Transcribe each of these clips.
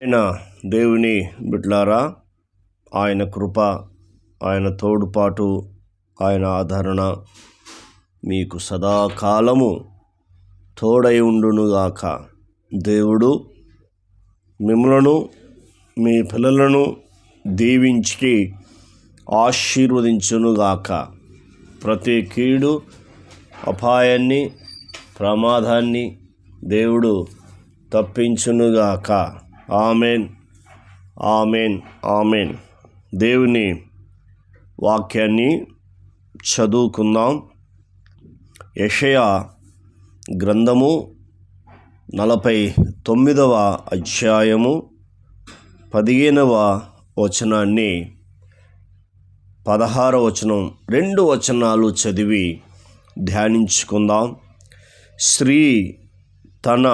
ఆయన దేవుని బిడ్డలారా, ఆయన కృప, ఆయన తోడుపాటు, ఆయన ఆదరణ మీకు సదాకాలము తోడై ఉండునుగాక. దేవుడు మిమ్మలను మీ పిల్లలను దీవించి ఆశీర్వదించునుగాక. ప్రతి కీడు అపాయాన్ని ప్రమాదాన్ని దేవుడు తప్పించునుగాక. Amen, amen, amen. దేవుని వాక్యాన్ని చదువుకుందాం. యెషయా గ్రంథము 49వ అధ్యాయము 15వ వచనాన్ని 16వ వచనం 2 వచనాలు చదివి ధ్యానించుకుందాం. స్త్రీ తన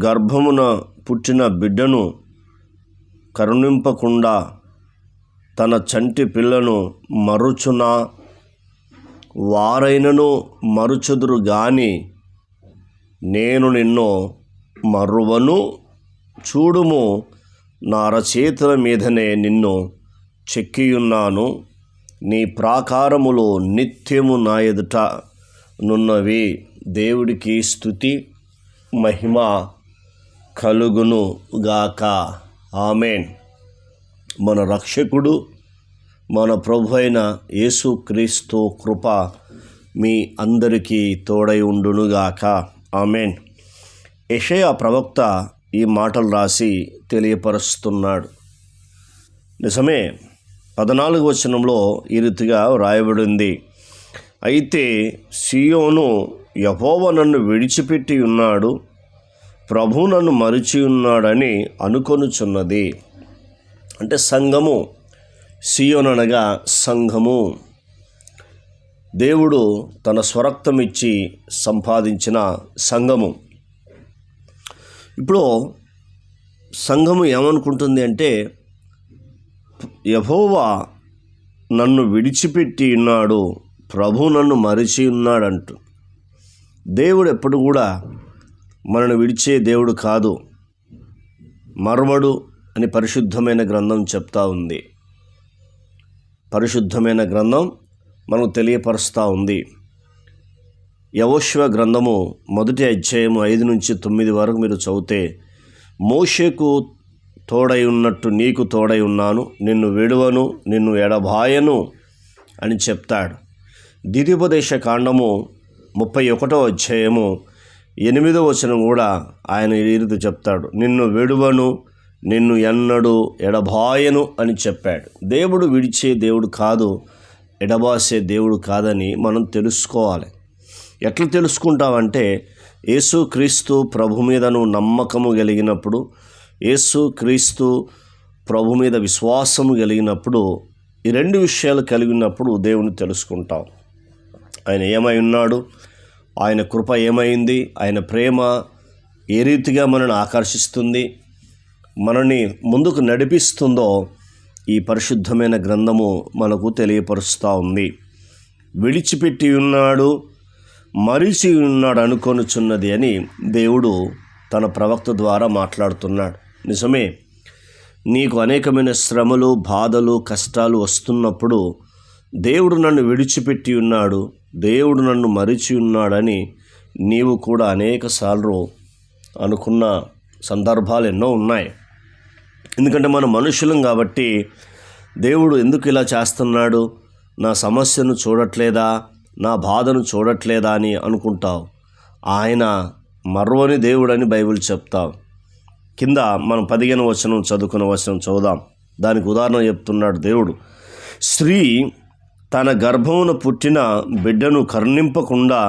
గర్భమున పుట్టిన బిడ్డను కరుణింపకుండా తన చంటి పిల్లను మరుచునా? వారైనను మరుచుదురు గాని నేను నిన్ను మరువను. చూడుము, నా అరచేతుల మీదనే నిన్ను చెక్కియున్నాను. నీ ప్రాకారములు నిత్యము నా ఎదుట నున్నవి. దేవుడికి స్తుతి మహిమ కలుగును గాక. ఆమెన్. మన రక్షకుడు మన ప్రభు అయిన యేసుక్రీస్తు కృప మీ అందరికీ తోడై ఉండునుగాక. ఆమెన్. యెషయా ప్రవక్త ఈ మాటలు రాసి తెలియపరుస్తున్నాడు. నిజమే. 14వ వచనంలో ఈ రీతిగా వ్రాయబడింది, అయితే సీయోను యెహోవా నన్ను విడిచిపెట్టి ఉన్నాడు, ప్రభు నన్ను మరిచి ఉన్నాడని అనుకొనుచున్నది. అంటే సంఘము, సీయోను అనగా సంఘము. దేవుడు తన స్వరక్తం ఇచ్చి సంపాదించిన సంఘము. ఇప్పుడు సంఘము ఏమనుకుంటుంది అంటే, యెహోవా నన్ను విడిచిపెట్టి ఉన్నాడు, ప్రభు నన్ను మరిచి ఉన్నాడంటూ. దేవుడు ఎప్పుడు కూడా మనను విడిచే దేవుడు కాదు, మరవడు అని పరిశుద్ధమైన గ్రంథం చెప్తా ఉంది. పరిశుద్ధమైన గ్రంథం మనకు తెలియపరుస్తూ ఉంది. యెహోషువ గ్రంథము 1వ అధ్యాయము 5 నుంచి 9 వరకు మీరు చదివితే, మోషేకు తోడై ఉన్నట్టు నీకు తోడై ఉన్నాను, నిన్ను విడువను, నిన్ను ఎడబాయను అని చెప్తాడు. ద్వితీయోపదేశ కాండము 31వ అధ్యాయము 8వ వచనం కూడా ఆయన ఈ రీతి చెప్తాడు, నిన్ను విడువను, నిన్ను ఎన్నడు ఎడబాయను అని చెప్పాడు. దేవుడు విడిచే దేవుడు కాదు, ఎడబాసే దేవుడు కాదని మనం తెలుసుకోవాలి. ఎట్లా తెలుసుకుంటామంటే, యేసుక్రీస్తు ప్రభు మీద నువ్వు నమ్మకము కలిగినప్పుడు, యేసుక్రీస్తు ప్రభు మీద విశ్వాసము కలిగినప్పుడు, ఈ 2 విషయాలు కలిగినప్పుడు దేవుని తెలుసుకుంటాం. ఆయన ఏమై ఉన్నాడు, ఆయన కృప ఏమైంది, ఆయన ప్రేమ ఏ రీతిగా మనల్ని ఆకర్షిస్తుంది, మనల్ని ముందుకు నడిపిస్తుందో ఈ పరిశుద్ధమైన గ్రంథము మనకు తెలియపరుస్తూ ఉంది. విడిచిపెట్టి ఉన్నాడు, మరిచి ఉన్నాడు అనుకొనుచున్నది అని దేవుడు తన ప్రవక్త ద్వారా మాట్లాడుతున్నాడు. నిజమే. నీకు అనేకమైన శ్రమలు, బాధలు, కష్టాలు వస్తున్నప్పుడు దేవుడు నన్ను విడిచిపెట్టి ఉన్నాడు, దేవుడు నన్ను మరిచి ఉన్నాడని నీవు కూడా అనేకసార్లు అనుకున్న సందర్భాలు ఎన్నో ఉన్నాయి. ఎందుకంటే మనం మనుషులం కాబట్టి, దేవుడు ఎందుకు ఇలా చేస్తున్నాడు, నా సమస్యను చూడట్లేదా, నా బాధను చూడట్లేదా అని అనుకుంటావు. ఆయన మర్వని దేవుడని బైబిల్ చెప్తావు. కింద మనం 15వ వచనం చదువుకున్న వచనం చదువుదాం. దానికి ఉదాహరణ చెప్తున్నాడు దేవుడు. స్త్రీ తన గర్భమున పుట్టిన బిడ్డను కరుణింపకుండా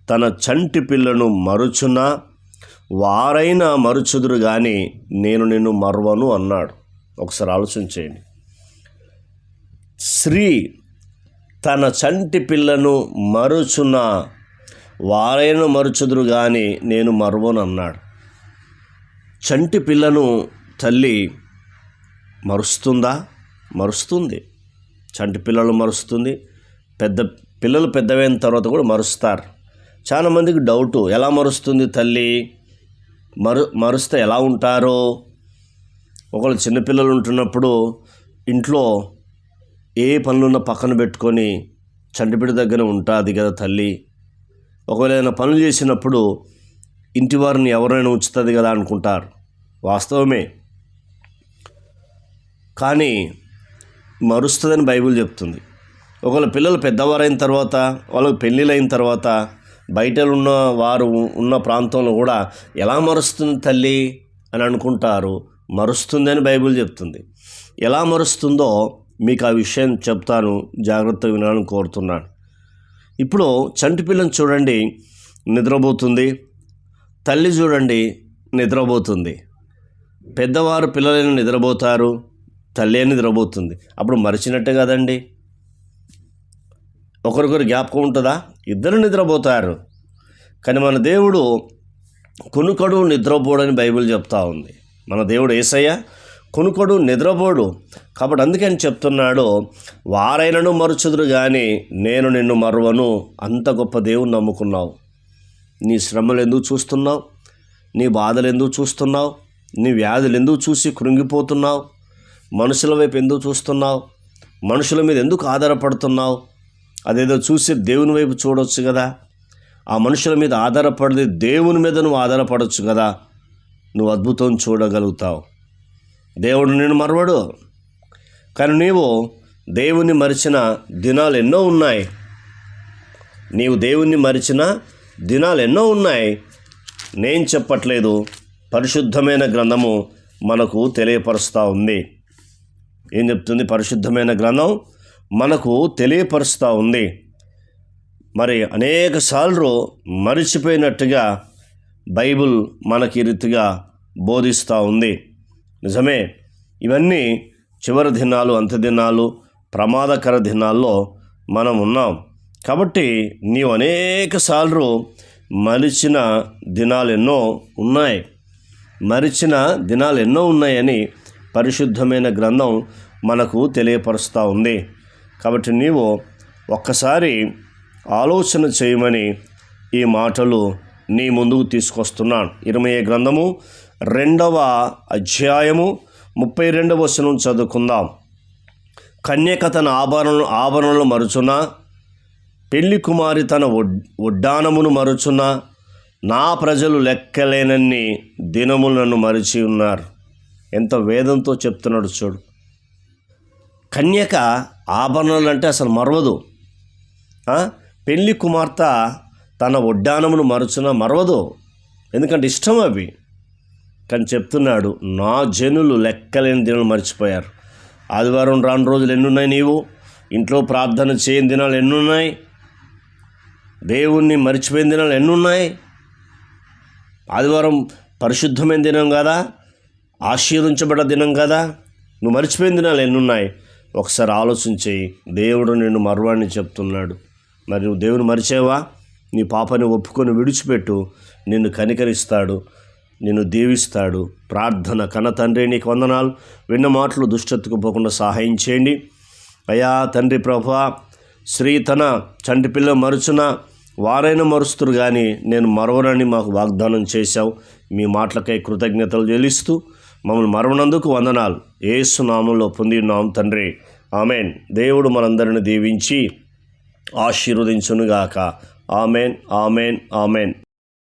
తన చంటి పిల్లను మరుచునా? వారైనా మరుచుదురు గాని నేను నిన్ను మర్వను అన్నాడు. ఒకసారి ఆలోచించేయండి. స్త్రీ తన చంటి పిల్లను మరుచునా? వారైనా మరుచుదురు గాని నేను మర్వను అన్నాడు. చంటి పిల్లను తల్లి మరుస్తుందా? మరుస్తుంది. చంటి పిల్లలు మరుస్తుంది. పిల్లలు పెద్దవైన తర్వాత కూడా మరుస్తారు. చాలామందికి డౌటు, ఎలా మరుస్తుంది తల్లి, మరుస్తే ఎలా ఉంటారో ఒకళ్ళు చిన్నపిల్లలు ఉంటున్నప్పుడు ఇంట్లో ఏ పనులున్నా పక్కన పెట్టుకొని చంటిపిడి దగ్గర ఉంటుంది కదా తల్లి. ఒకవేళ ఏదైనా పనులు చేసినప్పుడు ఇంటి వారిని ఎవరైనా ఉంచుతుంది కదా అనుకుంటారు. వాస్తవమే, కానీ మరుస్తుందని బైబిల్ చెప్తుంది. ఒకవేళ పిల్లలు పెద్దవారైన తర్వాత, వాళ్ళకి పెళ్ళిళ్ళు అయిన తర్వాత బయట ఉన్న వారు ఉన్న ప్రాంతంలో కూడా ఎలా మరుస్తుంది తల్లి అని అనుకుంటారు. మరుస్తుందని బైబిల్ చెప్తుంది. ఎలా మరుస్తుందో మీకు ఆ విషయం చెప్తాను, జాగ్రత్తగా వినాలని కోరుతున్నాను. ఇప్పుడు చంటి పిల్లని చూడండి, నిద్రపోతుంది. తల్లి చూడండి, నిద్రపోతుంది. పెద్దవారు పిల్లలైన నిద్రపోతారు, తల్లి నిద్రపోతుంది. అప్పుడు మరిచినట్టే కదండి. ఒకరికొకరు జ్ఞాపకం ఉంటుందా? ఇద్దరు నిద్రపోతారు. కానీ మన దేవుడు కునుకడు నిద్రపోడని బైబిల్ చెప్తా ఉంది. మన దేవుడు యేసయ్య కునుకడు నిద్రపోడు. కాబట్టి అందుకని చెప్తున్నాడు, వారైనను మరుచుదురు కానీ నేను నిన్ను మరువను. అంత గొప్ప దేవుని నమ్ముకున్నావు. నీ శ్రమలు ఎందుకు చూస్తున్నావు? నీ బాధలు ఎందుకు చూస్తున్నావు? నీ వ్యాధులు ఎందుకు చూసి కృంగిపోతున్నావు? మనుషుల వైపు ఎందుకు చూస్తున్నావు? మనుషుల మీద ఎందుకు ఆధారపడుతున్నావు? అదేదో చూసి దేవుని వైపు చూడవచ్చు కదా. ఆ మనుషుల మీద ఆధారపడి దేవుని మీద నువ్వు ఆధారపడవచ్చు కదా. నువ్వు అద్భుతం చూడగలుగుతావు. దేవుడు నిన్ను మరవడు. కానీ నీవు దేవుణ్ణి మరిచిన దినాలు ఎన్నో ఉన్నాయి. నీవు దేవుణ్ణి మరిచిన దినాలు ఎన్నో ఉన్నాయి. నేను చెప్పట్లేదు, పరిశుద్ధమైన గ్రంథము మనకు తెలియపరుస్తూ ఉంది. ఏం చెప్తుంది? పరిశుద్ధమైన గ్రంథం మనకు తెలియపరుస్తూ ఉంది. మరి అనేక సార్లు మరిచిపోయినట్టుగా బైబిల్ మనకి ఈ రీతిగా బోధిస్తూ ఉంది. నిజమే, ఇవన్నీ చివరి దినాలు, అంత్య దినాలు, ప్రమాదకర దినాల్లో మనం ఉన్నాం. కాబట్టి నీవు అనేక సార్లు మరిచిన దినాలు ఎన్నో ఉన్నాయి. మరిచిన దినాలు ఎన్నో ఉన్నాయని పరిశుద్ధమైన గ్రంథం మనకు తెలియపరుస్తూ ఉంది. కాబట్టి నీవు ఒక్కసారి ఆలోచన చేయమని ఈ మాటలు నీ ముందుకు తీసుకొస్తున్నాను. ఇర్మీయా గ్రంథము 2వ అధ్యాయము 32వ వచనం చదువుకుందాం. కన్యక తన ఆభరణలు మరుచున, పెళ్లి కుమారి తన ఉడ్డానమును మరుచున, నా ప్రజలు లెక్కలేనన్ని దినములు నన్ను మరిచి ఉన్నారు. ఎంత వేదంతో చెప్తున్నాడు చూడు. కన్యక ఆభరణాలు అంటే అసలు మరవదు. పెళ్లి కుమార్తె తన ఉడ్డానమును మరవదు, ఎందుకంటే ఇష్టం అవి. కానీ చెప్తున్నాడు, నా జనులు లెక్కలేని దినాలు మర్చిపోయారు. ఆదివారం రాని రోజులు ఎన్నున్నాయి? నీవు ఇంట్లో ప్రార్థన చేయని దినాలు ఎన్నున్నాయి? దేవుణ్ణి మర్చిపోయిన దినాలు ఎన్నున్నాయి? ఆదివారం పరిశుద్ధమైన దినం కదా, ఆశీర్వదించబడ్డ దినం కదా, నువ్వు మర్చిపోయిన దినాలు ఎన్నున్నాయి? ఒకసారి ఆలోచించి, దేవుడు నిన్ను మరవని చెప్తున్నాడు. మరి నువ్వు దేవుని మరిచేవా? నీ పాపని ఒప్పుకొని విడిచిపెట్టు, నిన్ను కనికరిస్తాడు, నిన్ను దీవిస్తాడు. ప్రార్థన. కన్న తండ్రి, నీకు వందనాలు. విన్న మాటలు దుష్టతకు పోకుండా సహాయం చేయండి అయ్యా. తండ్రి ప్రభువా, స్త్రీ తన చంటి పిల్ల మరుచున, వారైనా మరుస్తురు కానీ నేను మరవనని మాకు వాగ్దానం చేశావు. మీ మాటలకై కృతజ్ఞతలు చెల్లిస్తూ మమ్మల్ని మరవనందుకు వందనాలు. యేసు నామములో పొందినాం తండ్రి, ఆమెన్. దేవుడు మనందరిని దీవించి ఆశీర్వదించునుగాక. Amen, amen, amen.